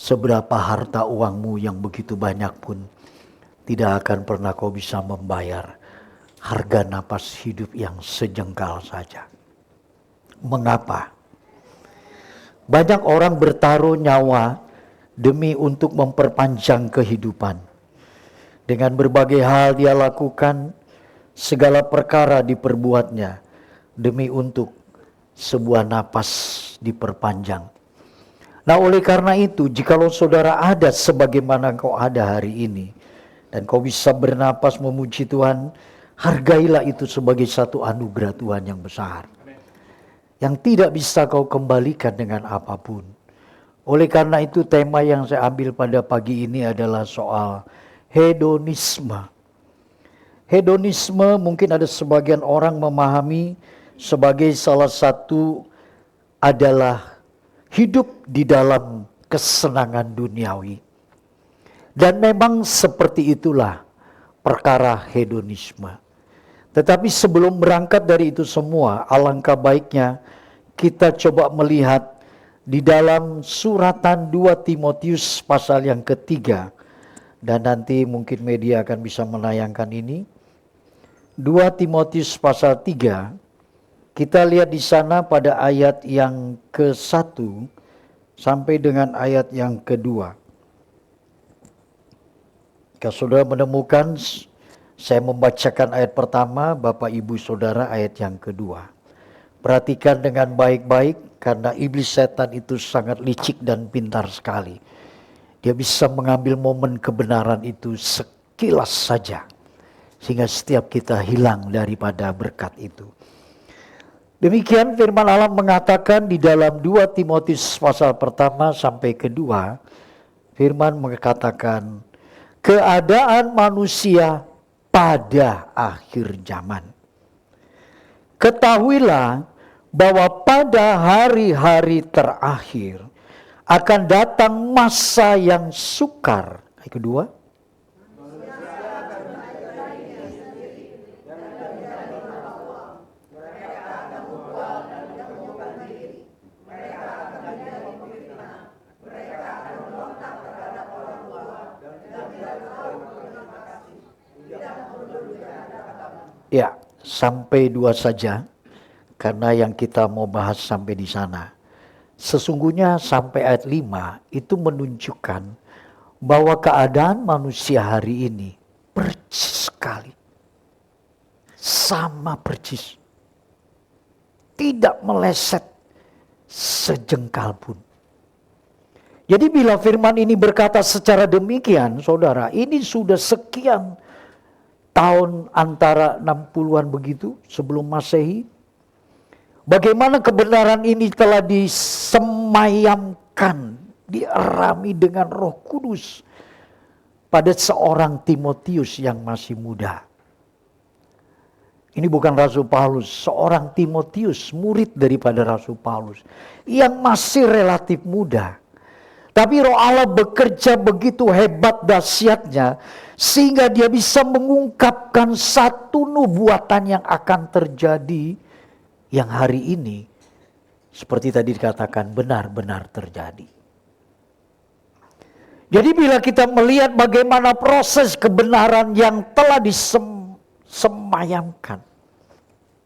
seberapa harta uangmu yang begitu banyak pun tidak akan pernah kau bisa membayar harga napas hidup yang sejengkal saja. Mengapa? Banyak orang bertaruh nyawa demi untuk memperpanjang kehidupan. Dengan berbagai hal dia lakukan, segala perkara diperbuatnya demi untuk sebuah napas diperpanjang. Nah, oleh karena itu, jikalau saudara ada sebagaimana kau ada hari ini, dan kau bisa bernapas memuji Tuhan, hargailah itu sebagai satu anugerah Tuhan yang besar, yang tidak bisa kau kembalikan dengan apapun. Oleh karena itu, tema yang saya ambil pada pagi ini adalah soal hedonisme. Hedonisme mungkin ada sebagian orang memahami sebagai salah satu adalah hidup di dalam kesenangan duniawi. Dan memang seperti itulah perkara hedonisme. Tetapi sebelum berangkat dari itu semua, alangkah baiknya kita coba melihat di dalam suratan 2 Timotius pasal yang ketiga. Dan nanti mungkin media akan bisa menayangkan ini. 2 Timotius pasal 3, kita lihat di sana pada ayat yang ke-1 sampai dengan ayat yang ke-2. Kalau saudara menemukan, saya membacakan ayat pertama, Bapak Ibu Saudara ayat yang kedua. Perhatikan dengan baik-baik, karena iblis setan itu sangat licik dan pintar sekali. Dia bisa mengambil momen kebenaran itu sekilas saja, sehingga setiap kita hilang daripada berkat itu. Demikian firman Allah mengatakan di dalam 2 Timotius pasal pertama sampai kedua, firman mengatakan, keadaan manusia pada akhir zaman. Ketahuilah bahwa pada hari-hari terakhir akan datang masa yang sukar. Yang kedua, ya, sampai 2 saja, karena yang kita mau bahas sampai di sana. Sesungguhnya sampai ayat 5 itu menunjukkan bahwa keadaan manusia hari ini persis sekali. Sama persis. Tidak meleset sejengkal pun. Jadi bila firman ini berkata secara demikian, saudara, ini sudah sekian tahun antara 60-an begitu sebelum Masehi. Bagaimana kebenaran ini telah disemayamkan, dierami dengan Roh Kudus pada seorang Timotius yang masih muda. Ini bukan Rasul Paulus, seorang Timotius, murid daripada Rasul Paulus, yang masih relatif muda. Tapi Roh Allah bekerja begitu hebat dahsyatnya, sehingga dia bisa mengungkapkan satu nubuatan yang akan terjadi, yang hari ini seperti tadi dikatakan benar-benar terjadi. Jadi bila kita melihat bagaimana proses kebenaran yang telah disemayamkan,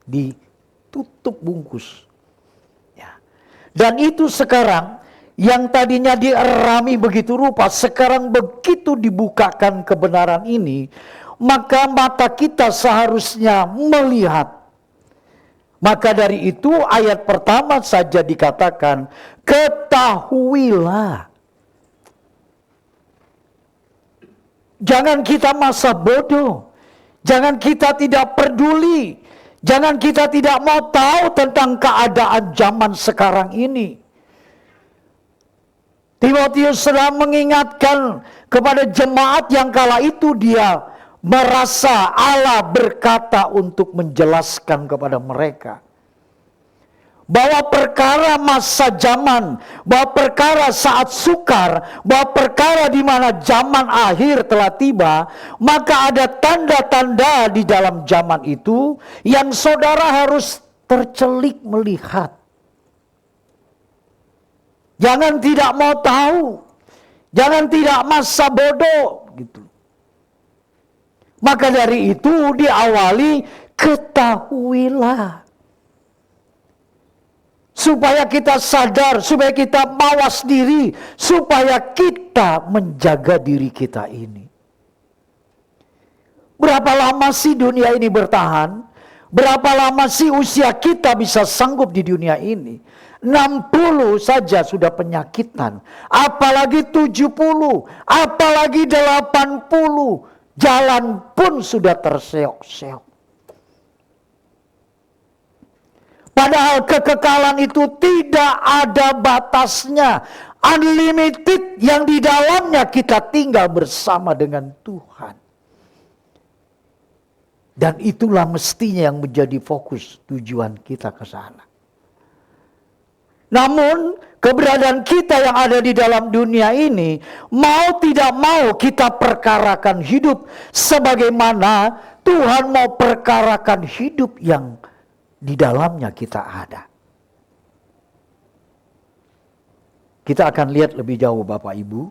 ditutup bungkus, ya. Dan itu sekarang yang tadinya dierami begitu rupa, sekarang begitu dibukakan kebenaran ini, maka mata kita seharusnya melihat. Maka dari itu ayat pertama saja dikatakan, ketahuilah. Jangan kita masa bodoh, jangan kita tidak peduli, jangan kita tidak mau tahu tentang keadaan zaman sekarang ini. Timotius sedang mengingatkan kepada jemaat yang kala itu dia merasa Allah berkata untuk menjelaskan kepada mereka bahwa perkara masa zaman, bahwa perkara saat sukar, bahwa perkara di mana zaman akhir telah tiba, maka ada tanda-tanda di dalam zaman itu yang saudara harus tercelik melihat. Jangan tidak mau tahu. Jangan tidak masa bodoh gitu. Maka dari itu diawali ketahuilah. Supaya kita sadar, supaya kita mawas diri, supaya kita menjaga diri kita ini. Berapa lama sih dunia ini bertahan? Berapa lama sih usia kita bisa sanggup di dunia ini? 60 saja sudah penyakitan. Apalagi 70, apalagi 80. Jalan pun sudah terseok-seok. Padahal kekekalan itu tidak ada batasnya. Unlimited yang di dalamnya kita tinggal bersama dengan Tuhan. Dan itulah mestinya yang menjadi fokus tujuan kita ke sana. Namun keberadaan kita yang ada di dalam dunia ini, mau tidak mau kita perkarakan hidup sebagaimana Tuhan mau perkarakan hidup yang di dalamnya kita ada. Kita akan lihat lebih jauh Bapak Ibu.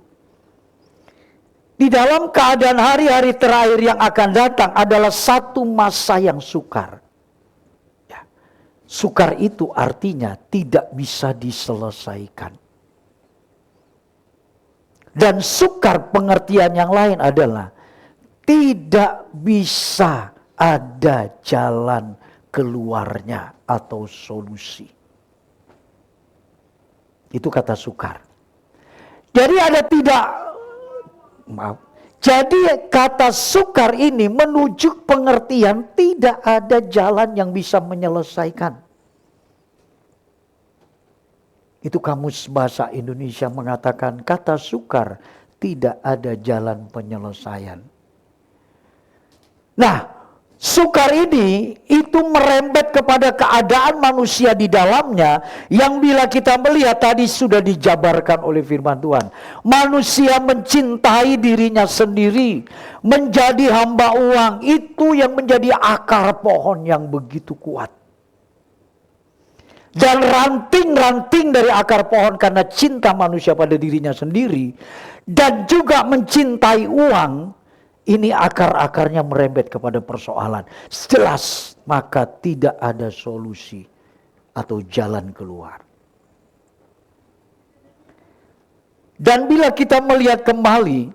Di dalam keadaan hari-hari terakhir yang akan datang adalah satu masa yang sukar. Ya. Sukar itu artinya tidak bisa diselesaikan. Dan sukar pengertian yang lain adalah tidak bisa ada jalan keluarnya atau solusi. Itu kata sukar. Jadi kata sukar ini menuju pengertian tidak ada jalan yang bisa menyelesaikan. Itu Kamus Bahasa Indonesia mengatakan kata sukar tidak ada jalan penyelesaian. Nah, sukar ini itu merembet kepada keadaan manusia di dalamnya yang bila kita melihat tadi sudah dijabarkan oleh firman Tuhan. Manusia mencintai dirinya sendiri, menjadi hamba uang, itu yang menjadi akar pohon yang begitu kuat. Dan ranting-ranting dari akar pohon karena cinta manusia pada dirinya sendiri dan juga mencintai uang. Ini akar-akarnya merembet kepada persoalan. Jelas maka tidak ada solusi atau jalan keluar. Dan bila kita melihat kembali,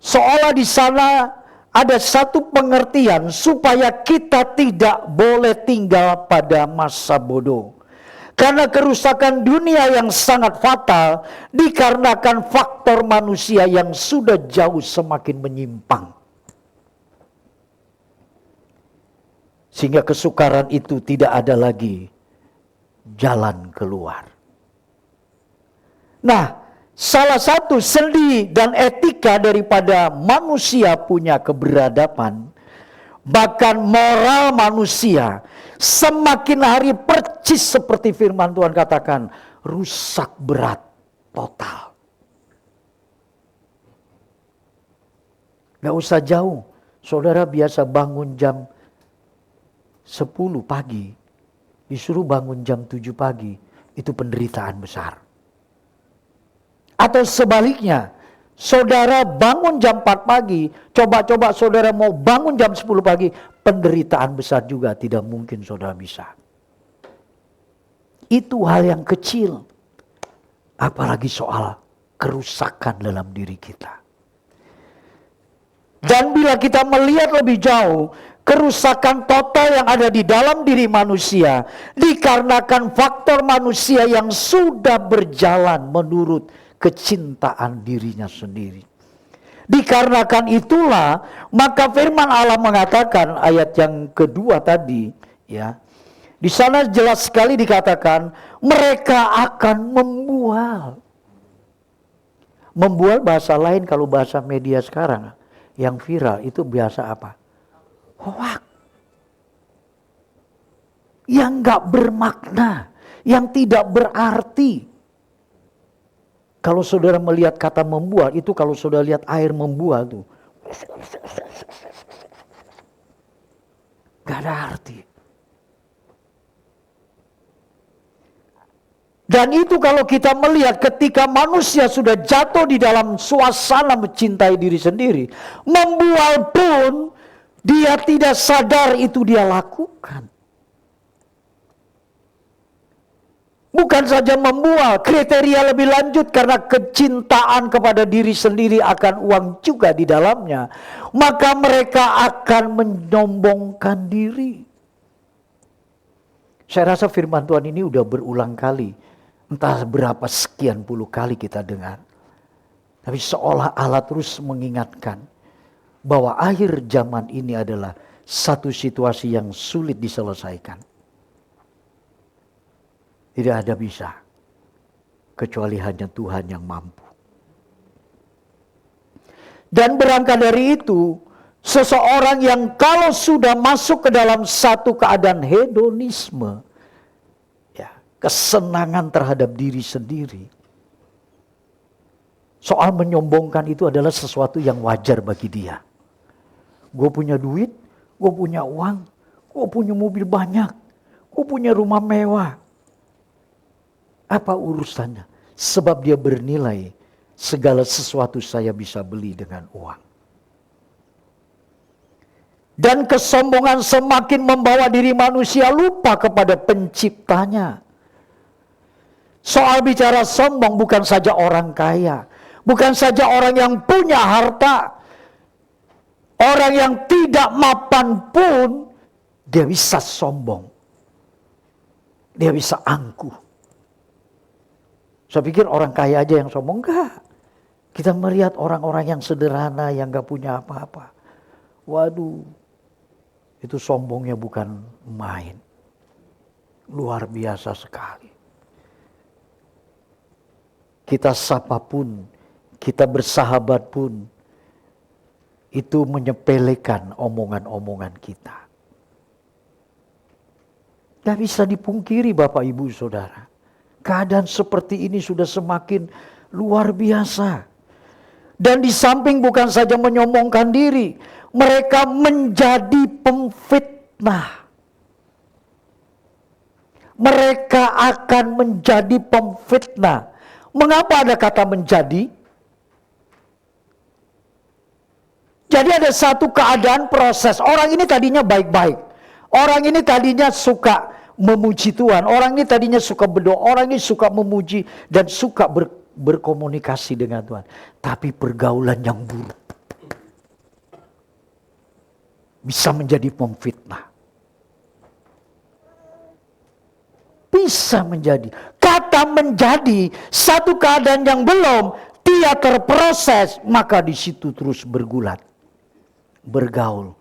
seolah di sana ada satu pengertian supaya kita tidak boleh tinggal pada masa bodoh. Karena kerusakan dunia yang sangat fatal dikarenakan faktor manusia yang sudah jauh semakin menyimpang. Sehingga kesukaran itu tidak ada lagi jalan keluar. Nah, salah satu sendi dan etika daripada manusia punya keberadaban, bahkan moral manusia semakin hari percis seperti firman Tuhan katakan, rusak berat total. Gak usah jauh, saudara biasa bangun jam 10 pagi, disuruh bangun jam 7 pagi, itu penderitaan besar. Atau sebaliknya, saudara bangun jam 4 pagi, coba-coba saudara mau bangun jam 10 pagi, penderitaan besar juga tidak mungkin saudara bisa. Itu hal yang kecil. Apalagi soal kerusakan dalam diri kita. Dan bila kita melihat lebih jauh, kerusakan total yang ada di dalam diri manusia dikarenakan faktor manusia yang sudah berjalan menurut kecintaan dirinya sendiri. Dikarenakan itulah maka firman Allah mengatakan ayat yang kedua tadi, ya. Di sana jelas sekali dikatakan mereka akan membual. Membual bahasa lain kalau bahasa media sekarang yang viral itu biasa apa? Hoak. Yang gak bermakna, yang tidak berarti. Kalau saudara melihat kata membual, itu kalau saudara lihat air membual tuh. Gak ada arti. Dan itu kalau kita melihat ketika manusia sudah jatuh di dalam suasana mencintai diri sendiri, membual pun dia tidak sadar itu dia lakukan. Bukan saja membual, kriteria lebih lanjut karena kecintaan kepada diri sendiri akan uang juga di dalamnya. Maka mereka akan menyombongkan diri. Saya rasa firman Tuhan ini udah berulang kali. Entah berapa sekian puluh kali kita dengar. Tapi seolah Allah terus mengingatkan bahwa akhir zaman ini adalah satu situasi yang sulit diselesaikan. Tidak ada bisa, kecuali hanya Tuhan yang mampu. Dan berangkat dari itu, seseorang yang kalau sudah masuk ke dalam satu keadaan hedonisme, ya, kesenangan terhadap diri sendiri, soal menyombongkan itu adalah sesuatu yang wajar bagi dia. Gue punya duit, gue punya uang, gue punya mobil banyak, gue punya rumah mewah. Apa urusannya? Sebab dia bernilai segala sesuatu saya bisa beli dengan uang. Dan kesombongan semakin membawa diri manusia lupa kepada penciptanya. Soal bicara sombong bukan saja orang kaya, bukan saja orang yang punya harta, orang yang tidak mapan pun dia bisa sombong, dia bisa angkuh. Saya pikir orang kaya aja yang sombong. Enggak. Kita melihat orang-orang yang sederhana, yang gak punya apa-apa. Waduh, itu sombongnya bukan main. Luar biasa sekali. Kita sapa pun, kita bersahabat pun, itu menyepelekan omongan-omongan kita. Gak bisa dipungkiri Bapak Ibu Saudara. Keadaan seperti ini sudah semakin luar biasa. Dan di samping bukan saja menyombongkan diri, mereka menjadi pemfitnah. Mereka akan menjadi pemfitnah. Mengapa ada kata menjadi? Jadi ada satu keadaan proses. Orang ini tadinya baik-baik. Orang ini tadinya suka memuji Tuhan. Orang ini tadinya suka berdoa, orang ini suka memuji dan suka berkomunikasi dengan Tuhan. Tapi pergaulan yang buruk bisa menjadi pemfitnah. Bisa menjadi. Kata menjadi satu keadaan yang belum dia terproses, maka di situ terus bergulat, bergaul.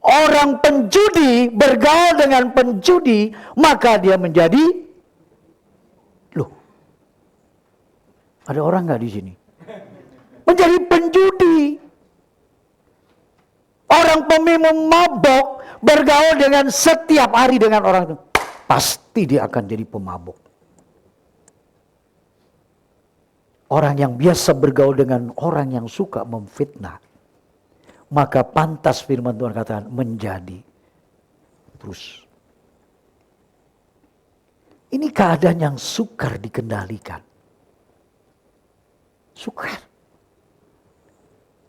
Orang penjudi bergaul dengan penjudi, maka dia menjadi, loh, ada orang nggak di sini? Menjadi penjudi. Orang peminum mabok bergaul dengan setiap hari dengan orang itu, pasti dia akan jadi pemabok. Orang yang biasa bergaul dengan orang yang suka memfitnah, maka pantas firman Tuhan katakan menjadi terus. Ini keadaan yang sukar dikendalikan. Sukar.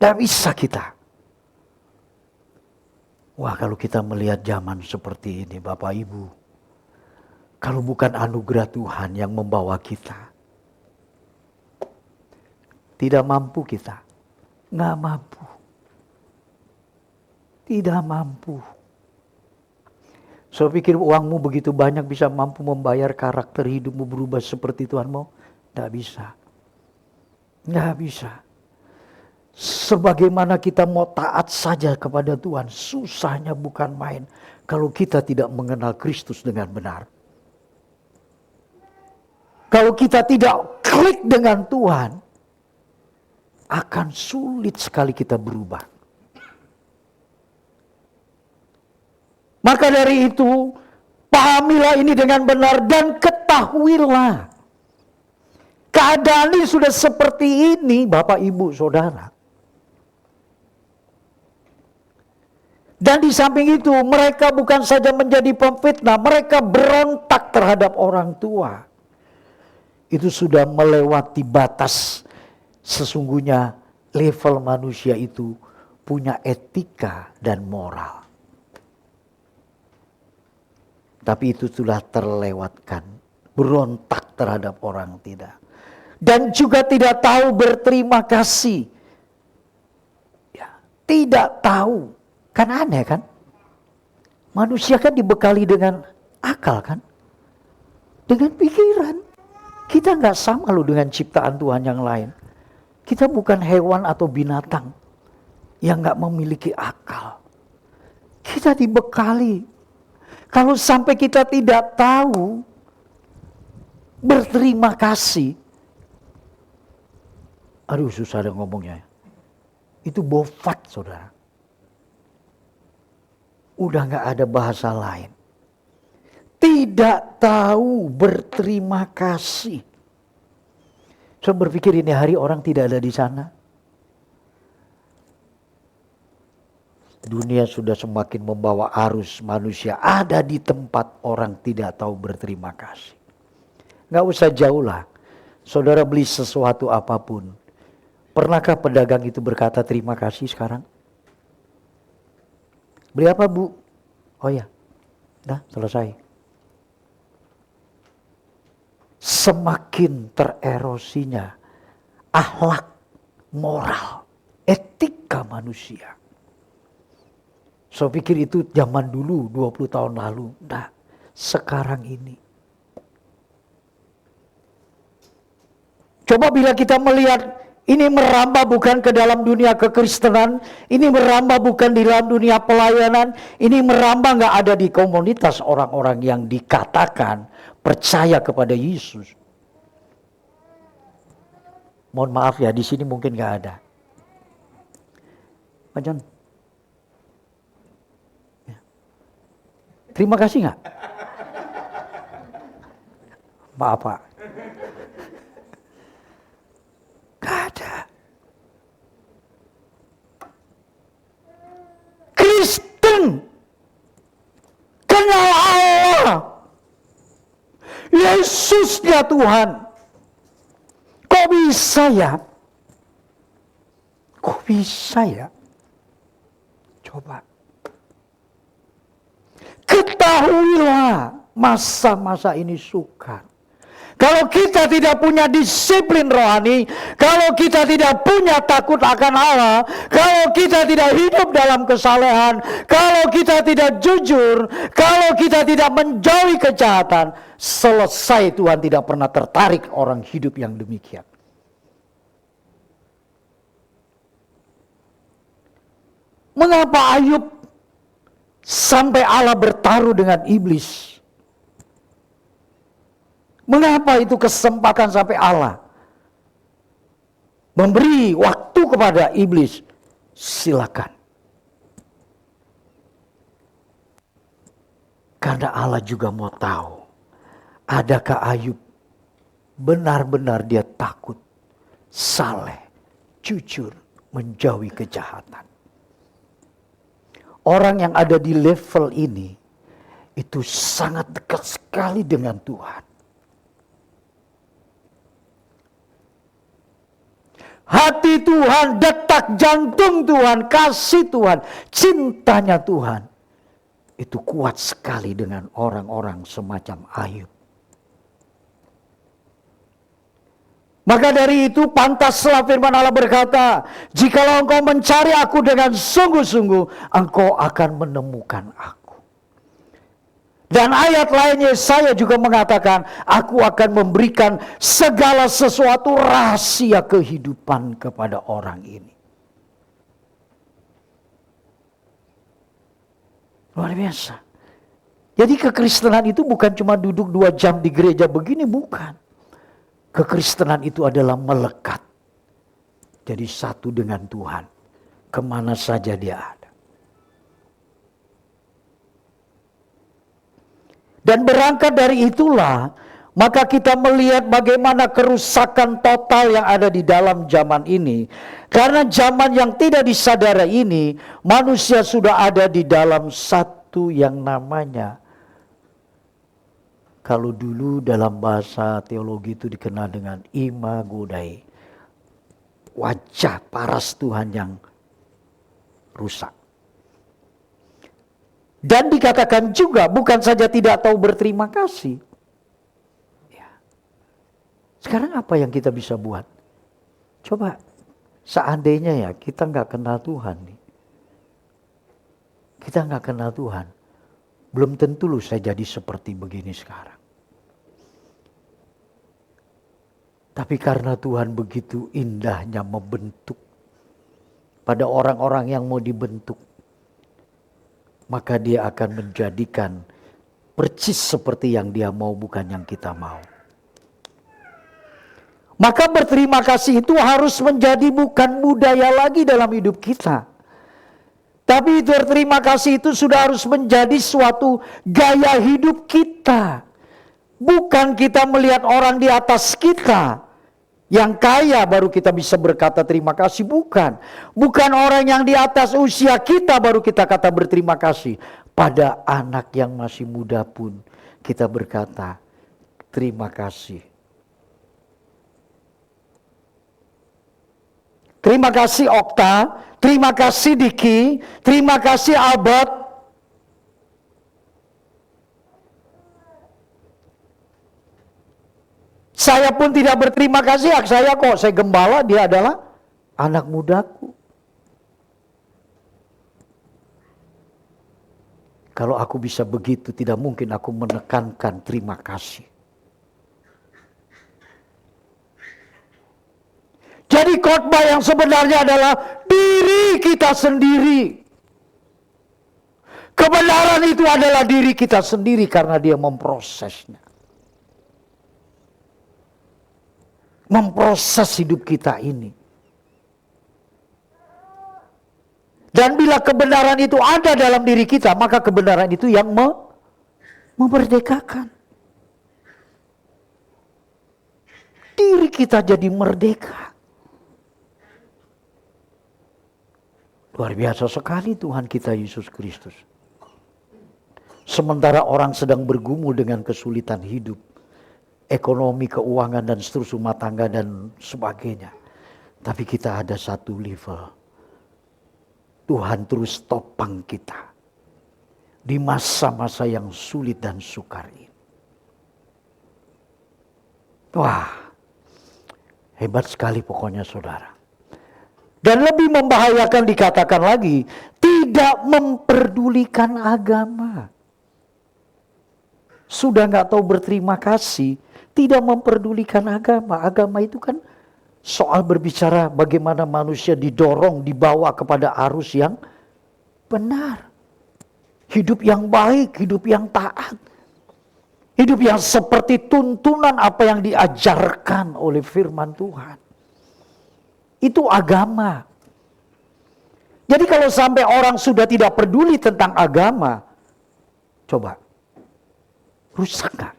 Tidak bisa kita. Wah, kalau kita melihat zaman seperti ini Bapak Ibu, kalau bukan anugerah Tuhan yang membawa kita, tidak mampu kita. Nggak mampu. Tidak mampu. Saya pikir uangmu begitu banyak bisa mampu membayar karakter hidupmu berubah seperti Tuhan mau? Tidak bisa. Tidak bisa. Sebagaimana kita mau taat saja kepada Tuhan, susahnya bukan main kalau kita tidak mengenal Kristus dengan benar. Kalau kita tidak klik dengan Tuhan, akan sulit sekali kita berubah. Maka dari itu, pahamilah ini dengan benar dan ketahuilah. Keadaan ini sudah seperti ini Bapak Ibu Saudara. Dan di samping itu mereka bukan saja menjadi pemfitnah, mereka berontak terhadap orang tua. itu sudah melewati batas. Sesungguhnya level manusia itu punya etika dan moral. Tapi itu sudah terlewatkan. Berontak terhadap orang tidak. Dan juga tidak tahu berterima kasih. Ya, tidak tahu. Kan aneh kan? Manusia kan dibekali dengan akal kan? Dengan pikiran. Kita nggak sama loh dengan ciptaan Tuhan yang lain. Kita bukan hewan atau binatang yang nggak memiliki akal. Kita dibekali. Kalau sampai kita tidak tahu berterima kasih, aduh susah ada ngomongnya. Itu bofat, saudara. Udah nggak ada bahasa lain. Tidak tahu berterima kasih. Saya berpikir ini hari orang tidak ada di sana. Dunia sudah semakin membawa arus manusia ada di tempat orang tidak tahu berterima kasih. Nggak usah jauh lah. Saudara beli sesuatu apapun. Pernahkah pedagang itu berkata terima kasih sekarang? Beli apa, Bu? Oh ya, dah selesai. Semakin tererosinya akhlak, moral, etika manusia. Saya pikir itu zaman dulu 20 tahun lalu. Nah, sekarang ini. Coba bila kita melihat ini merambah bukan ke dalam dunia kekristenan, ini merambah bukan di dalam dunia pelayanan, ini merambah nggak ada di komunitas orang-orang yang dikatakan percaya kepada Yesus. Mohon maaf ya, di sini mungkin nggak ada. Pak John, ya. Terima kasih nggak? Maaf Pak. Nggak ada. Kristen kenal Allah. Yesusnya Tuhan. Kok bisa ya? Kok bisa ya? Coba. Ketahuilah masa-masa ini sukar. Kalau kita tidak punya disiplin rohani, kalau kita tidak punya takut akan Allah, kalau kita tidak hidup dalam kesalehan, kalau kita tidak jujur, kalau kita tidak menjauhi kejahatan, selesai. Tuhan tidak pernah tertarik orang hidup yang demikian. Mengapa Ayub sampai Allah bertaruh dengan iblis? Mengapa itu kesempatan sampai Allah memberi waktu kepada iblis? Silakan. Karena Allah juga mau tahu, adakah Ayub benar-benar dia takut, saleh, jujur, menjauhi kejahatan. Orang yang ada di level ini itu sangat dekat sekali dengan Tuhan. Hati Tuhan, detak jantung Tuhan, kasih Tuhan, cintanya Tuhan. Itu kuat sekali dengan orang-orang semacam Ayub. Maka dari itu pantaslah firman Allah berkata, jikalau engkau mencari aku dengan sungguh-sungguh, engkau akan menemukan aku. Dan ayat lainnya saya juga mengatakan, aku akan memberikan segala sesuatu rahasia kehidupan kepada orang ini. Luar biasa. Jadi kekristenan itu bukan cuma duduk 2 jam di gereja begini, bukan. Kekristenan itu adalah melekat. Jadi satu dengan Tuhan. Kemana saja dia ada. Dan berangkat dari itulah, maka kita melihat bagaimana kerusakan total yang ada di dalam zaman ini. Karena zaman yang tidak disadari ini, manusia sudah ada di dalam satu yang namanya Kalau dulu dalam bahasa teologi itu dikenal dengan imago Dei, wajah paras Tuhan yang rusak. Dan dikatakan juga bukan saja tidak tahu berterima kasih. Ya. Sekarang apa yang kita bisa buat? Coba seandainya ya kita nggak kenal Tuhan nih. Kita nggak kenal Tuhan. Belum tentu loh saya jadi seperti begini sekarang. Tapi karena Tuhan begitu indahnya membentuk pada orang-orang yang mau dibentuk, maka Dia akan menjadikan persis seperti yang Dia mau, bukan yang kita mau. Maka berterima kasih itu harus menjadi bukan budaya lagi dalam hidup kita. Tapi berterima kasih itu sudah harus menjadi suatu gaya hidup kita. Bukan kita melihat orang di atas kita. Yang kaya baru kita bisa berkata terima kasih. Bukan. Bukan orang yang di atas usia kita baru kita kata berterima kasih. Pada anak yang masih muda pun kita berkata terima kasih. Terima kasih Okta, terima kasih Diki, terima kasih Albert. Saya pun tidak berterima kasih, hak saya kok, saya gembala, dia adalah anak mudaku. Kalau aku bisa begitu, tidak mungkin aku menekankan terima kasih. Jadi khotbah yang sebenarnya adalah diri kita sendiri. Kebenaran itu adalah diri kita sendiri karena Dia memprosesnya. Memproses hidup kita ini. Dan bila kebenaran itu ada dalam diri kita, maka kebenaran itu yang memerdekakan. Diri kita jadi merdeka. Luar biasa sekali Tuhan kita Yesus Kristus. Sementara orang sedang bergumul dengan kesulitan hidup, ekonomi, keuangan, dan seterusnya, rumah tangga, dan sebagainya. Tapi kita ada satu level. Tuhan terus topang kita. Di masa-masa yang sulit dan sukar ini. Wah, hebat sekali pokoknya saudara. Dan lebih membahayakan dikatakan lagi, tidak memperdulikan agama. Sudah gak tahu berterima kasih, tidak memperdulikan agama. Agama itu kan soal berbicara bagaimana manusia didorong, dibawa kepada arus yang benar. Hidup yang baik, hidup yang taat. Hidup yang seperti tuntunan apa yang diajarkan oleh firman Tuhan. Itu agama. Jadi kalau sampai orang sudah tidak peduli tentang agama, coba, rusak gak?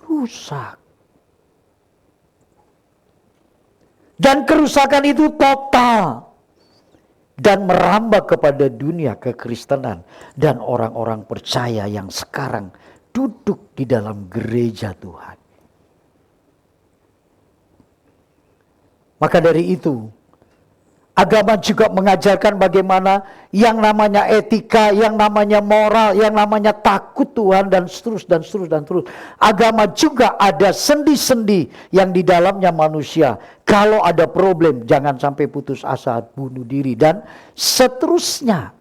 Rusak. Dan kerusakan itu total. Dan merambah kepada dunia kekristenan. Dan orang-orang percaya yang sekarang duduk di dalam gereja Tuhan. Maka dari itu, agama juga mengajarkan bagaimana yang namanya etika, yang namanya moral, yang namanya takut Tuhan, dan seterusnya, dan seterusnya, dan terus. Agama juga ada sendi-sendi yang di dalamnya manusia. Kalau ada problem, jangan sampai putus asa, bunuh diri, dan seterusnya.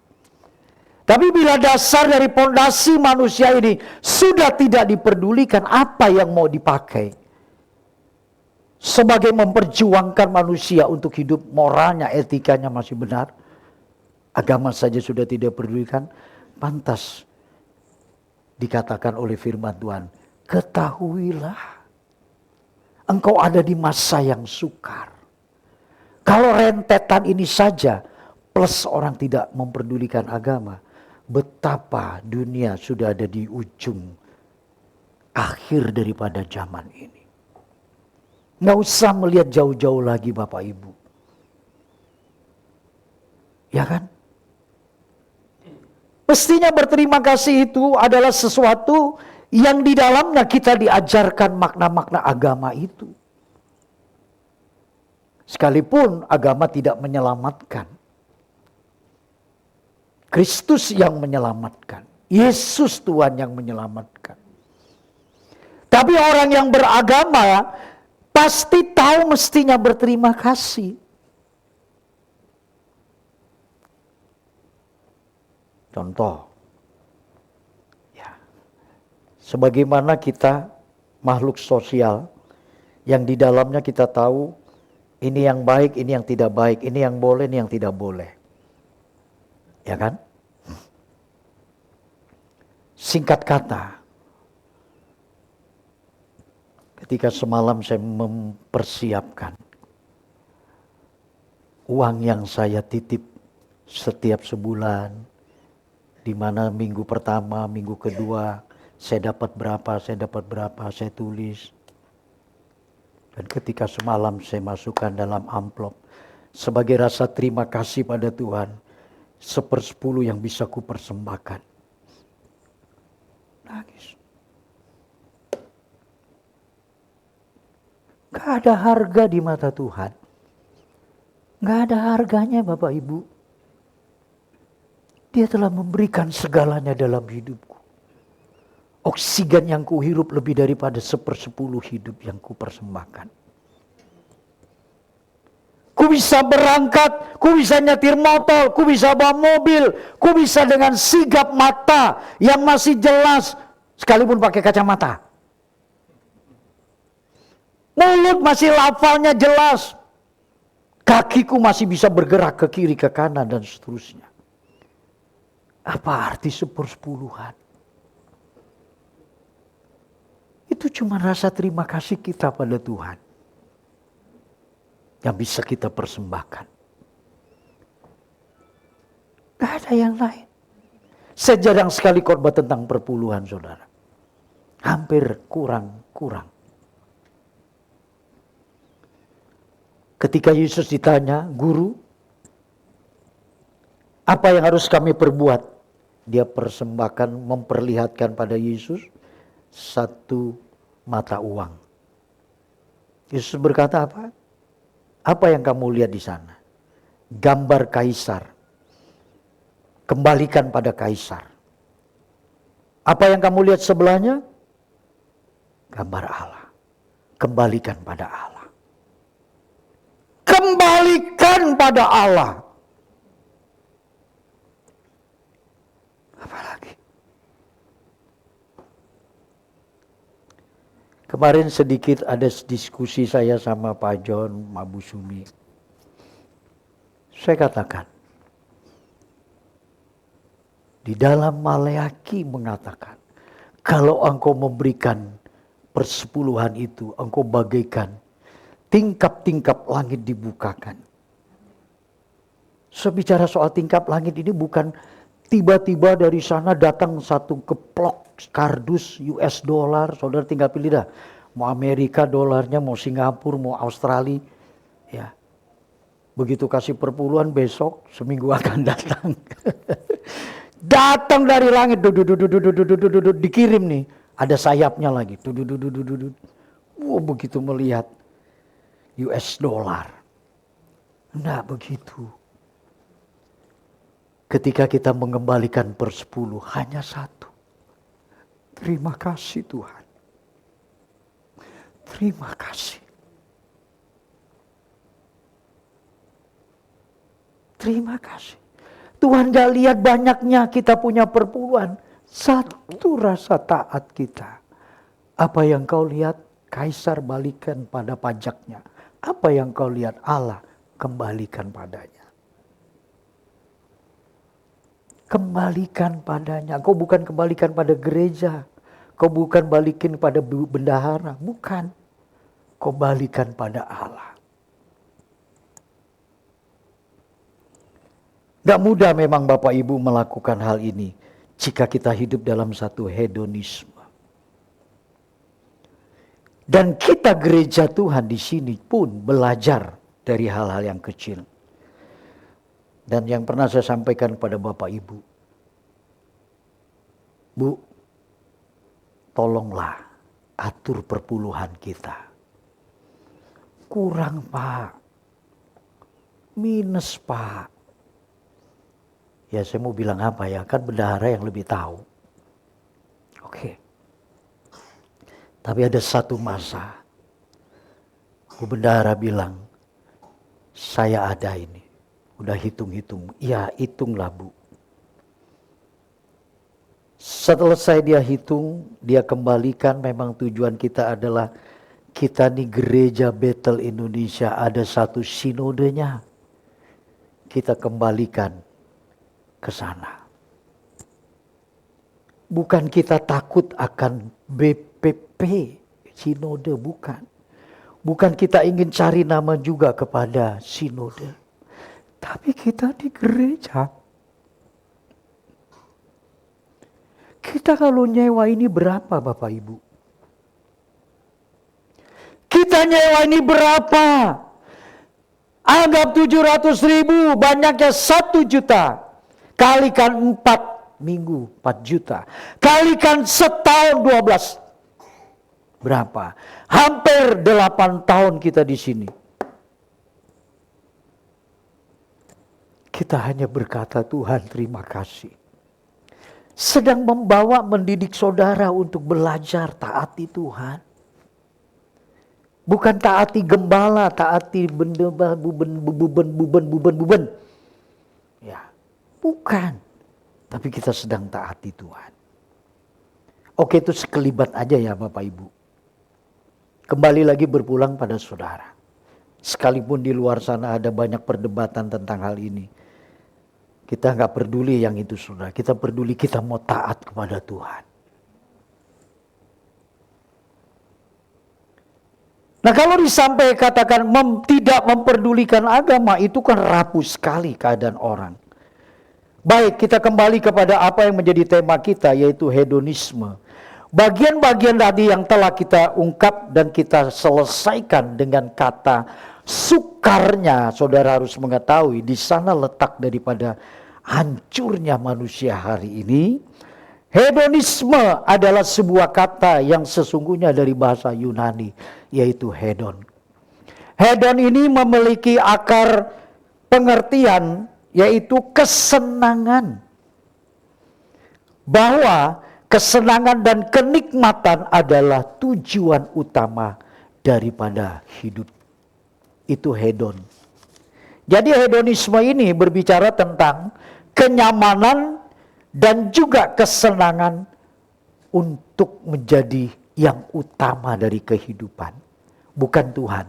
Tapi bila dasar dari pondasi manusia ini sudah tidak diperdulikan apa yang mau dipakai, sebagai memperjuangkan manusia untuk hidup moralnya, etikanya masih benar, agama saja sudah tidak pedulikan, pantas dikatakan oleh firman Tuhan, ketahuilah, engkau ada di masa yang sukar. Kalau rentetan ini saja, plus orang tidak memperdulikan agama, betapa dunia sudah ada di ujung akhir daripada zaman ini. Nggak usah melihat jauh-jauh lagi Bapak Ibu. Ya kan? Mestinya berterima kasih itu adalah sesuatu yang di dalamnya kita diajarkan makna-makna agama itu. Sekalipun agama tidak menyelamatkan, Kristus yang menyelamatkan, Yesus Tuhan yang menyelamatkan. Tapi orang yang beragama pasti tahu mestinya berterima kasih. Contoh, ya, sebagaimana kita makhluk sosial yang di dalamnya kita tahu ini yang baik, ini yang tidak baik, ini yang boleh, ini yang tidak boleh. Ya kan? Singkat kata, ketika semalam saya mempersiapkan uang yang saya titip setiap sebulan, di mana minggu pertama, minggu kedua, saya dapat berapa, saya tulis. Dan ketika semalam saya masukkan dalam amplop, sebagai rasa terima kasih pada Tuhan, 1/10 yang bisa ku persembahkan. Nangis. Gak ada harga di mata Tuhan. Gak ada harganya Bapak Ibu. Dia telah memberikan segalanya dalam hidupku. Oksigen yang kuhirup lebih daripada 1/10 hidup yang ku persembahkan. Ku bisa berangkat, ku bisa nyetir motor, ku bisa bawa mobil, ku bisa dengan sigap mata yang masih jelas, sekalipun pakai kacamata. Mulut masih lafalnya jelas. Kakiku masih bisa bergerak ke kiri, ke kanan, dan seterusnya. Apa arti 1/10? Itu cuma rasa terima kasih kita pada Tuhan yang bisa kita persembahkan. Gak ada yang lain. Saya jarang sekali khotbah tentang perpuluhan, saudara. Hampir kurang. Ketika Yesus ditanya, Guru, apa yang harus kami perbuat? Dia persembahkan, memperlihatkan pada Yesus 1 mata uang. Yesus berkata apa? Apa yang kamu lihat di sana? Gambar kaisar. Kembalikan pada kaisar. Apa yang kamu lihat sebelahnya? Gambar Allah. Kembalikan pada Allah. Kembalikan pada Allah. Apalagi? Kemarin sedikit ada diskusi saya sama Pak John, Pak Bu Sumi. Saya katakan, di dalam Maleakhi mengatakan, kalau engkau memberikan 1/10 itu, engkau bagaikan tingkap-tingkap langit dibukakan. Saya bicara soal tingkap langit ini bukan tiba-tiba dari sana datang satu keplok kardus US dollar, saudara tinggal pilih dah. Mau Amerika dolarnya, mau Singapura, mau Australia. Ya. Begitu kasih perpuluhan besok, seminggu akan datang. Datang dari langit, dikirim nih. Ada sayapnya lagi. Wah, begitu melihat US dollar. Enggak begitu. Ketika kita mengembalikan 1/10, hanya 1. Terima kasih Tuhan. Terima kasih. Terima kasih. Tuhan gak lihat banyaknya kita punya perpuluhan. 1 rasa taat kita. Apa yang kau lihat, kaisar balikan pada pajaknya. Apa yang kau lihat, Allah kembalikan padanya. Kembalikan padanya. Kau bukan kembalikan pada gereja. Kau bukan balikin pada bendahara. Bukan. Kau balikan pada Allah. Gak mudah memang Bapak Ibu melakukan hal ini. Jika kita hidup dalam satu hedonisme. Dan kita gereja Tuhan di sini pun belajar dari hal-hal yang kecil. Dan yang pernah saya sampaikan kepada Bapak Ibu. Bu, tolonglah atur perpuluhan kita. Kurang Pak, minus Pak. Ya saya mau bilang apa ya, kan bendahara yang lebih tahu. Oke. Tapi ada satu masa, Bu Bendahara bilang, saya ada ini. Udah hitung-hitung. Ya hitunglah Bu. Selesai dia hitung, dia kembalikan, memang tujuan kita adalah kita nih gereja Bethel Indonesia ada satu sinodenya. Kita kembalikan ke sana. Bukan kita takut akan BPP, sinode, bukan. Bukan kita ingin cari nama juga kepada sinode. Tapi kita di gereja. Kita kalau nyewa ini berapa Bapak Ibu? Kita nyewa ini berapa? Anggap 700.000, banyaknya 1 juta. Kalikan 4 minggu, 4 juta. Kalikan setahun 12. Berapa? Hampir 8 tahun kita di sini. Kita hanya berkata, Tuhan terima kasih. Sedang membawa, mendidik saudara untuk belajar taati Tuhan. Bukan taati gembala, taati buben. Ya, bukan. Tapi kita sedang taati Tuhan. Oke, itu sekelibat aja ya Bapak Ibu. Kembali lagi berpulang pada saudara. Sekalipun di luar sana ada banyak perdebatan tentang hal ini. Kita gak peduli yang itu saudara. Kita peduli kita mau taat kepada Tuhan. Nah kalau disampai katakan tidak memperdulikan agama, itu kan rapuh sekali keadaan orang. Baik, kita kembali kepada apa yang menjadi tema kita, yaitu hedonisme. Bagian-bagian tadi yang telah kita ungkap dan kita selesaikan dengan kata sukarnya, saudara harus mengetahui di sana letak daripada hancurnya manusia hari ini. Hedonisme adalah sebuah kata yang sesungguhnya dari bahasa Yunani, yaitu hedon. Hedon ini memiliki akar pengertian, yaitu kesenangan. Bahwa kesenangan dan kenikmatan adalah tujuan utama daripada hidup. Itu hedon. Jadi hedonisme ini berbicara tentang kenyamanan dan juga kesenangan untuk menjadi yang utama dari kehidupan. Bukan Tuhan.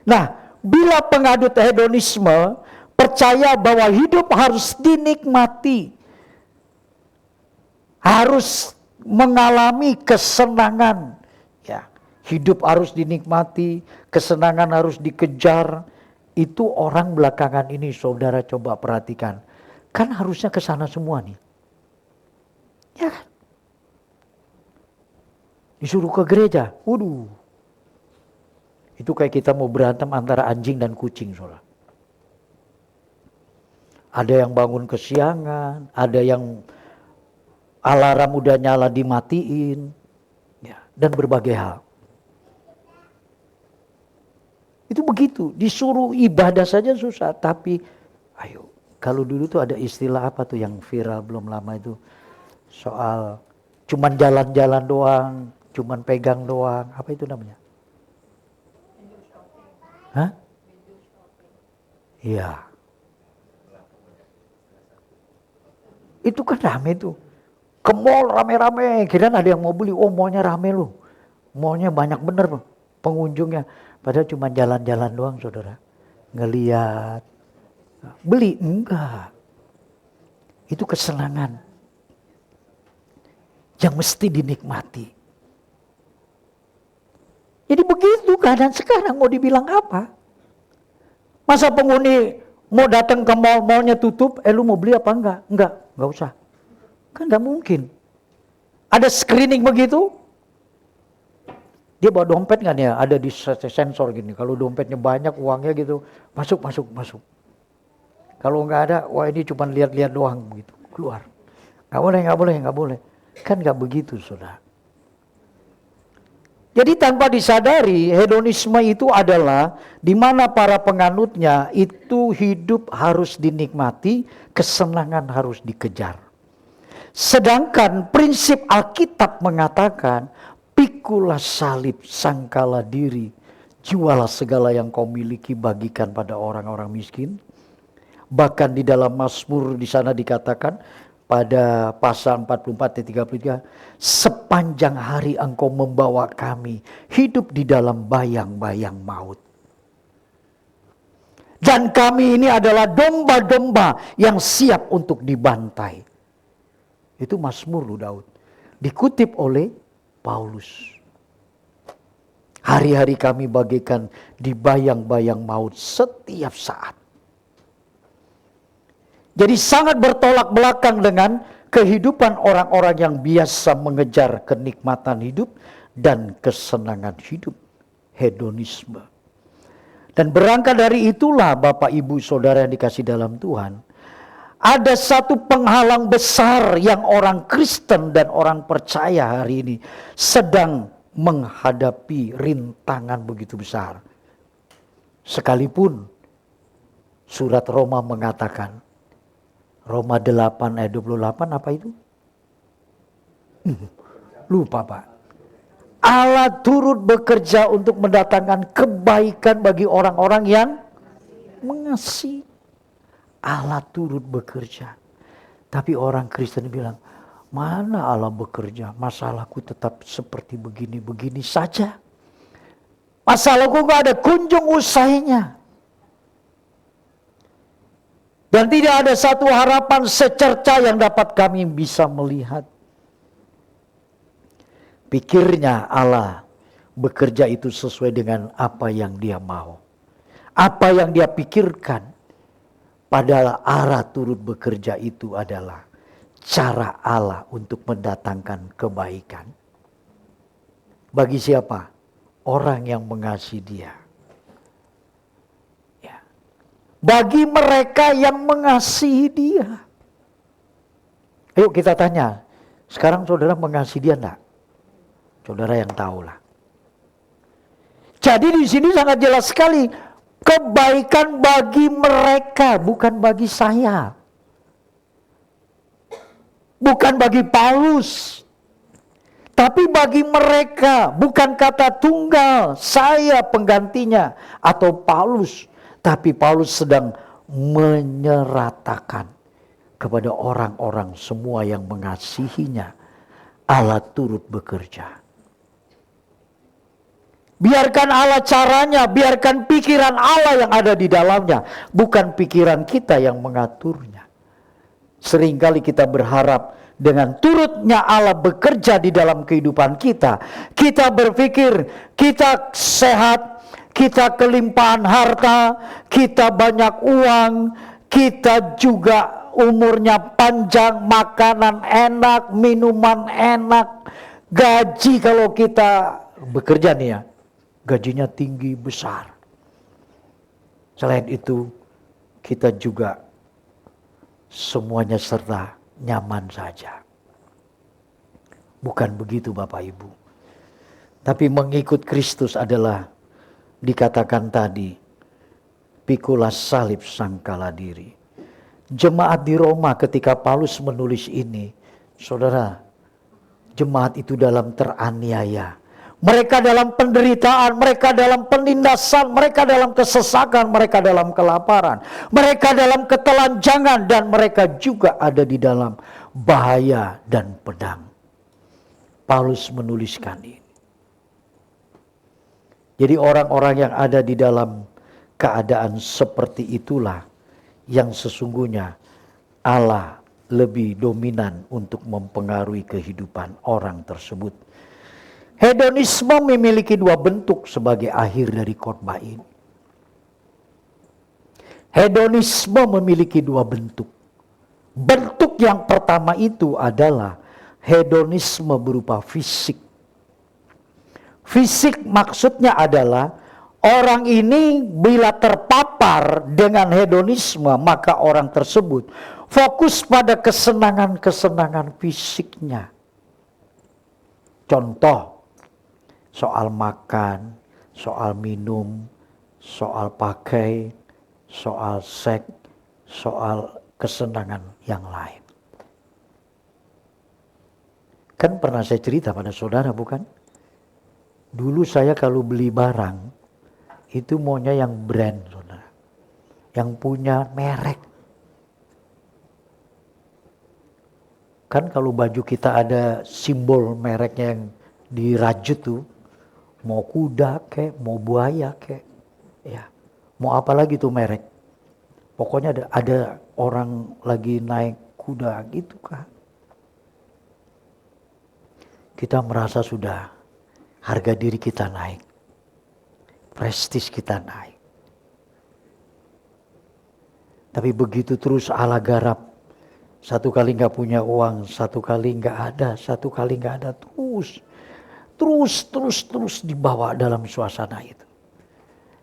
Nah, bila pengadut hedonisme percaya bahwa hidup harus dinikmati. Harus mengalami kesenangan. Ya, hidup harus dinikmati, kesenangan harus dikejar. Itu orang belakangan ini saudara coba perhatikan. Kan harusnya ke sana semua nih. Ya kan? Disuruh ke gereja. Waduh. Itu kayak kita mau berantem antara anjing dan kucing, saudara. Ada yang bangun kesiangan, ada yang alarm udah nyala dimatiin, ya, dan berbagai hal. Itu begitu, disuruh ibadah saja susah, tapi ayo. Kalau dulu tuh ada istilah apa tuh yang viral belum lama itu. Soal cuman jalan-jalan doang, cuman pegang doang. Apa itu namanya? Hah? Iya. Itu kan rame tuh. Ke mall rame-rame. Kirain ada yang mau beli. Oh mallnya rame loh. Mallnya banyak bener pengunjungnya. Padahal cuma jalan-jalan doang saudara. Ngeliat. Beli? Enggak. Itu kesenangan yang mesti dinikmati. Jadi begitu keadaan sekarang, mau dibilang apa? Masa penghuni mau datang ke mall, mallnya tutup, lu mau beli apa enggak? Enggak usah. Kan enggak mungkin. Ada screening begitu? Dia bawa dompet kan ya, ada di sensor gini. Kalau dompetnya banyak, uangnya gitu, masuk. Kalau nggak ada, wah ini cuma lihat-lihat doang begitu, keluar. Nggak boleh. Kan gak begitu, saudara. Jadi tanpa disadari, hedonisme itu adalah di mana para penganutnya itu hidup harus dinikmati, kesenangan harus dikejar. Sedangkan prinsip Alkitab mengatakan, pikulah salib, sangkalah diri, jualah segala yang kau miliki, bagikan pada orang-orang miskin. Bahkan di dalam Mazmur di sana dikatakan pada pasal 44 ayat 33, sepanjang hari engkau membawa kami hidup di dalam bayang-bayang maut. Dan kami ini adalah domba-domba yang siap untuk dibantai. Itu Mazmur Daud. Dikutip oleh Paulus. Hari-hari kami bagaikan di bayang-bayang maut setiap saat. Jadi sangat bertolak belakang dengan kehidupan orang-orang yang biasa mengejar kenikmatan hidup dan kesenangan hidup, hedonisme. Dan berangkat dari itulah Bapak Ibu Saudara yang dikasih dalam Tuhan, ada satu penghalang besar yang orang Kristen dan orang percaya hari ini sedang menghadapi rintangan begitu besar. Sekalipun surat Roma mengatakan, Roma 8 ayat 28 apa itu? Lupa Pak. Allah turut bekerja untuk mendatangkan kebaikan bagi orang-orang yang mengasihi. Allah turut bekerja. Tapi orang Kristen bilang, mana Allah bekerja? Masalahku tetap seperti begini-begini saja. Masalahku gak ada kunjung usainya. Dan tidak ada satu harapan secerca yang dapat kami bisa melihat. Pikirnya Allah bekerja itu sesuai dengan apa yang Dia mau. Apa yang Dia pikirkan. Padahal arah turut bekerja itu adalah cara Allah untuk mendatangkan kebaikan. Bagi siapa? Orang yang mengasihi Dia. Bagi mereka yang mengasihi Dia. Ayo kita tanya, sekarang saudara mengasihi Dia enggak? Saudara yang tahulah. Jadi di sini sangat jelas sekali, kebaikan bagi mereka, bukan bagi saya. Bukan bagi Paulus. Tapi bagi mereka, bukan kata tunggal, saya penggantinya atau Paulus. Tapi Paulus sedang menyeratakan kepada orang-orang semua yang mengasihinya. Allah turut bekerja. Biarkan Allah caranya, biarkan pikiran Allah yang ada di dalamnya. Bukan pikiran kita yang mengaturnya. Seringkali kita berharap dengan turutnya Allah bekerja di dalam kehidupan kita. Kita berpikir kita sehat, kita kelimpahan harta, kita banyak uang, kita juga umurnya panjang, makanan enak, minuman enak, gaji kalau kita bekerja nih ya, gajinya tinggi besar. Selain itu, kita juga semuanya serta nyaman saja. Bukan begitu Bapak Ibu. Tapi mengikut Kristus adalah dikatakan tadi, pikulah salib sangkala diri. Jemaat di Roma ketika Paulus menulis ini, saudara, jemaat itu dalam teraniaya. Mereka dalam penderitaan, mereka dalam penindasan, mereka dalam kesesakan, mereka dalam kelaparan, mereka dalam ketelanjangan, dan mereka juga ada di dalam bahaya dan pedang. Paulus menuliskan ini. Jadi orang-orang yang ada di dalam keadaan seperti itulah yang sesungguhnya Allah lebih dominan untuk mempengaruhi kehidupan orang tersebut. Hedonisme memiliki dua bentuk sebagai akhir dari khotbah ini. Hedonisme memiliki dua bentuk. Bentuk yang pertama itu adalah hedonisme berupa fisik. Fisik maksudnya adalah orang ini bila terpapar dengan hedonisme, maka orang tersebut fokus pada kesenangan-kesenangan fisiknya. Contoh, soal makan, soal minum, soal pakai, soal seks, soal kesenangan yang lain. Kan pernah saya cerita pada saudara, bukan? Dulu saya kalau beli barang, itu maunya yang brand, saudara. Yang punya merek. Kan kalau baju kita ada simbol mereknya yang dirajut tuh, mau kuda kek, mau buaya kek, ya, mau apa lagi tuh merek. Pokoknya ada orang lagi naik kuda gitu kan. Kita merasa sudah harga diri kita naik, prestis kita naik. Tapi begitu terus ala garap, satu kali nggak punya uang, satu kali nggak ada, satu kali nggak ada, terus dibawa dalam suasana itu.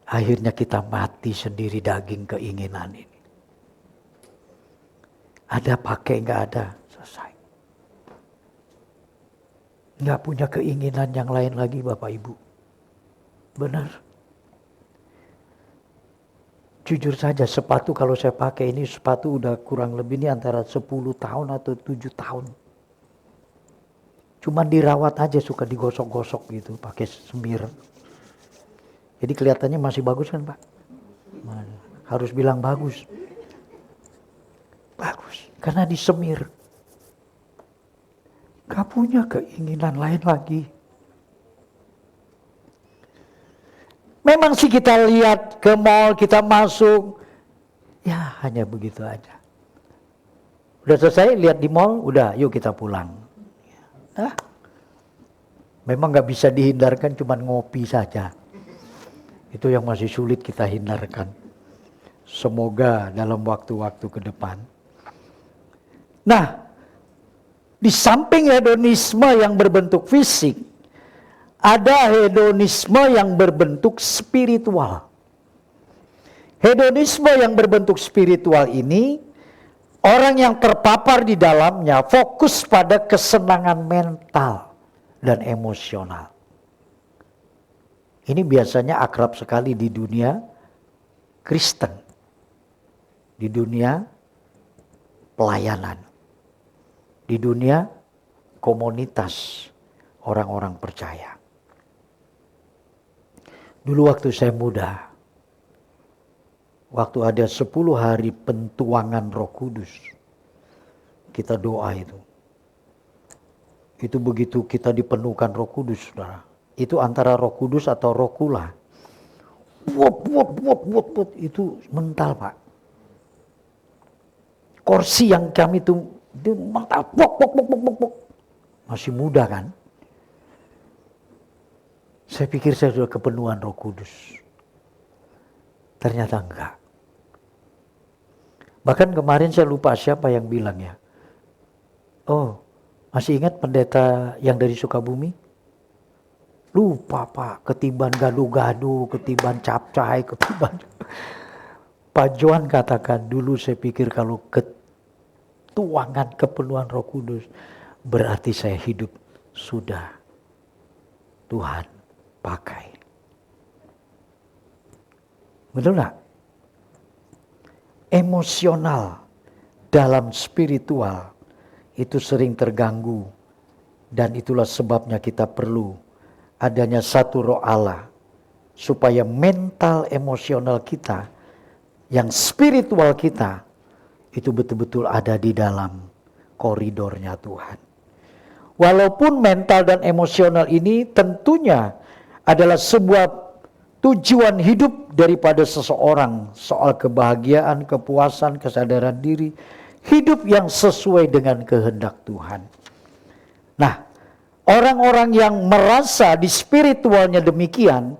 Akhirnya kita mati sendiri daging keinginan ini. Ada pakai nggak ada, selesai. Nggak punya keinginan yang lain lagi Bapak Ibu. Benar. Jujur saja sepatu kalau saya pakai ini sepatu udah kurang lebih ini antara 10 tahun atau 7 tahun. Cuman dirawat aja, suka digosok-gosok gitu pakai semir. Jadi kelihatannya masih bagus kan Pak? Harus bilang bagus. Bagus, karena disemir. Gak punya keinginan lain lagi. Memang sih kita lihat ke mall, kita masuk, ya hanya begitu aja. Udah selesai lihat di mall, udah yuk kita pulang. Nah, memang gak bisa dihindarkan cuman ngopi saja. Itu yang masih sulit kita hindarkan. Semoga dalam waktu-waktu ke depan. Nah, di samping hedonisme yang berbentuk fisik, ada hedonisme yang berbentuk spiritual. Hedonisme yang berbentuk spiritual ini, orang yang terpapar di dalamnya fokus pada kesenangan mental dan emosional. Ini biasanya akrab sekali di dunia Kristen, di dunia pelayanan, di dunia komunitas orang-orang percaya. Dulu waktu saya muda, waktu ada 10 hari pentuangan Roh Kudus, kita doa itu. Itu begitu kita dipenuhkan Roh Kudus, saudara. Itu antara Roh Kudus atau Roh Kula. Buat, itu mental Pak. Kursi yang kami itu mental, masih muda kan. Saya pikir saya sudah kepenuhan Roh Kudus. Ternyata enggak. Bahkan kemarin saya lupa siapa yang bilang ya. Oh, masih ingat pendeta yang dari Sukabumi? Lupa Pak, ketiban gado-gado, ketiban capcay, ketiban. Pak Johan katakan, dulu saya pikir kalau ketuangan kepenuhan Roh Kudus, berarti saya hidup sudah Tuhan pakai. Betul gak? Emosional dalam spiritual itu sering terganggu, dan itulah sebabnya kita perlu adanya satu Roh Allah supaya mental emosional kita yang spiritual kita itu betul-betul ada di dalam koridornya Tuhan. Walaupun mental dan emosional ini tentunya adalah sebuah tujuan hidup daripada seseorang, soal kebahagiaan, kepuasan, kesadaran diri, hidup yang sesuai dengan kehendak Tuhan. Nah, orang-orang yang merasa di spiritualnya demikian,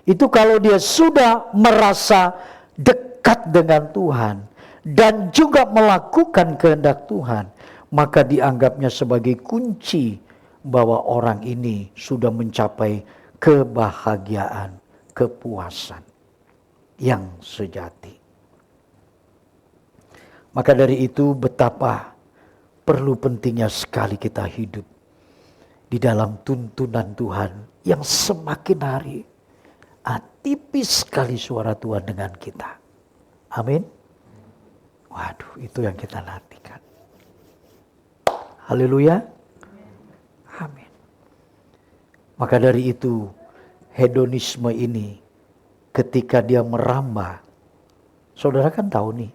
itu kalau dia sudah merasa dekat dengan Tuhan dan juga melakukan kehendak Tuhan, maka dianggapnya sebagai kunci bahwa orang ini sudah mencapai kebahagiaan, kepuasan yang sejati. Maka dari itu betapa perlu pentingnya sekali kita hidup di dalam tuntunan Tuhan yang semakin hari tipis sekali suara Tuhan dengan kita. Amin. Waduh, itu yang kita nantikan. Haleluya. Amin. Maka dari itu, hedonisme ini ketika dia merambah, saudara kan tahu nih,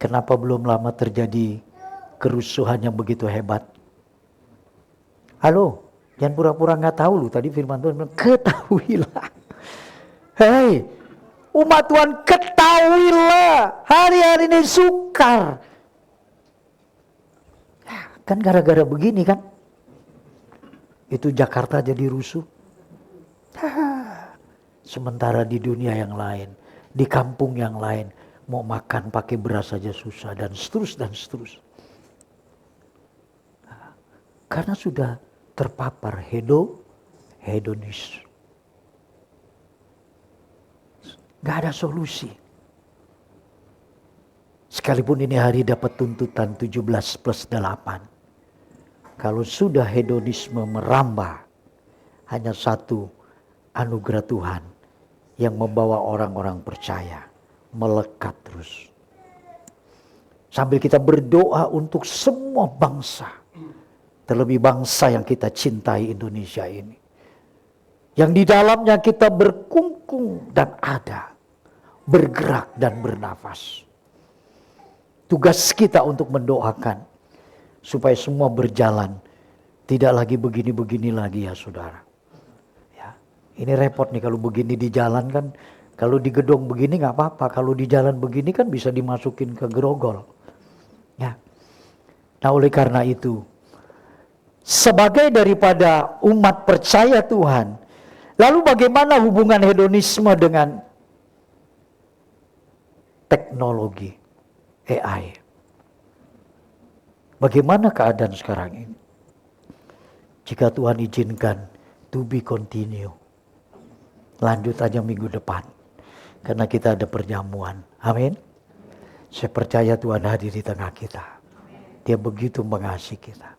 kenapa belum lama terjadi kerusuhan yang begitu hebat. Halo, jangan pura-pura gak tahu lu. Tadi firman Tuhan bilang, ketahuilah. Hei, umat Tuhan, ketahuilah, hari-hari ini sukar. Kan gara-gara begini kan, itu Jakarta jadi rusuh. Sementara di dunia yang lain, di kampung yang lain, mau makan pakai beras saja susah, dan seterus. Karena sudah terpapar hedonis. Gak ada solusi. Sekalipun ini hari dapat tuntutan 17+8. Kalau sudah hedonisme merambah, hanya satu anugerah Tuhan yang membawa orang-orang percaya melekat terus. Sambil kita berdoa untuk semua bangsa, terlebih bangsa yang kita cintai, Indonesia ini, yang di dalamnya kita berkungkung dan ada, bergerak dan bernafas. Tugas kita untuk mendoakan supaya semua berjalan, tidak lagi begini-begini lagi ya saudara. Ya, ini repot nih kalau begini di jalan kan, kalau di gedung begini gak apa-apa, kalau di jalan begini kan bisa dimasukin ke gerogol. Ya. Nah oleh karena itu, sebagai daripada umat percaya Tuhan, lalu bagaimana hubungan hedonisme dengan teknologi AI? Bagaimana keadaan sekarang ini? Jika Tuhan izinkan, to be continue. Lanjut aja minggu depan. Karena kita ada perjamuan. Amin. Saya percaya Tuhan hadir di tengah kita. Dia begitu mengasihi kita.